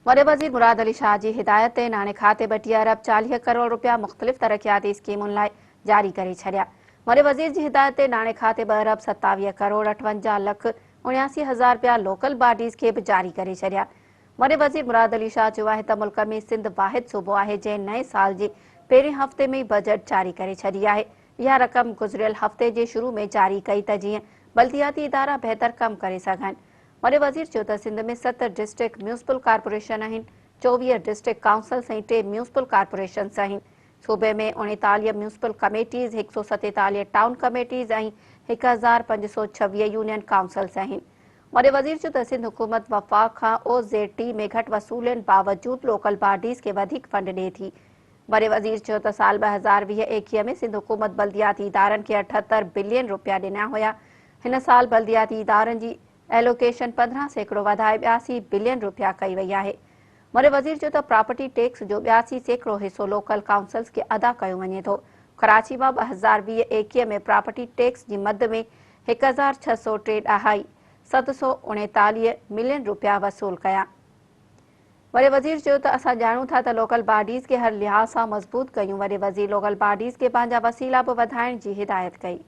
वॾे वज़ीर मुराद अली शाह जी हिदायत ते नाणे खाते 32 अरब 40 करोड़ रुपया मुख़्तलिफ़ तरक़ियाती स्कीमुनि लाइ जारी करे छॾिया। वॾे वज़ीर जी हिदायत ते नाणे खाते 2 अरब 27 करोड़ 58 लख 79 हज़ार रुपया लोकल बॉडीज़ खे बि जारी करे छॾिया। वॾे वज़ीर मुराद अली शाह चयो आहे त मुल्क में सिंध वाहिद सूबो आहे जंहिं नए साल जे पहिरें हफ़्ते में बजट जारी करे छॾी आहे। इहा रक़म गुज़िरियल हफ़्ते जे शुरू में जारी कई त जीअं बल्दियाती इदारा बहितर कमु करे सघनि। वॾे वज़ीर चयो त सिंध में 7 डिस्ट्रिक्ट म्यूनिसिपल कॉर्पोरेशन आहिनि, 24 डिस्ट्रिक्ट काउंसिल्स ऐं 3 म्यूनिसिपल कॉर्पोरेशन्स आहिनि। सूबे में 39 म्यूनिसिपल कमेटीज़, 147 टाउन कमेटीज़ ऐं 1526 यूनियन काउंसिल्स आहिनि। वॾे वज़ीर चयो त सिंध हुकूमत वफ़ाक़ खां OZT में घटि वसूलनि बावजूदु लोकल बॉडीज़ खे वधीक फंड ॾिए थी। वॾे वज़ीर चयो त साल 2020-21 में सिंध हुकूमत बल्दियाती इदारनि खे 78 बिलियन रुपया ॾिना हुया। हिन साल बल्दियाती इदारनि जी एलोकेशन 15% वधाए 82 बिलियन रुपया कई वई आहे। वॾे वज़ीर चयो त प्रॉपर्टी टैक्स जो 82% हिसो लोकल काउंसिल्स खे अदा कयो वञे थो। कराची मां 2020-21 में प्रॉपर्टी टैक्स जी मद में 1603 739 मिलियन रुपया वसूल कया। वॾे वज़ीर चयो त असां ॼाणूं था त लोकल बॉडीज़ खे हर लिहाज़ सां मज़बूत कयूं। वॾे वज़ीर लोकल बॉडीज़ खे पंहिंजा वसीला बि वधाइण जी हिदायत कई।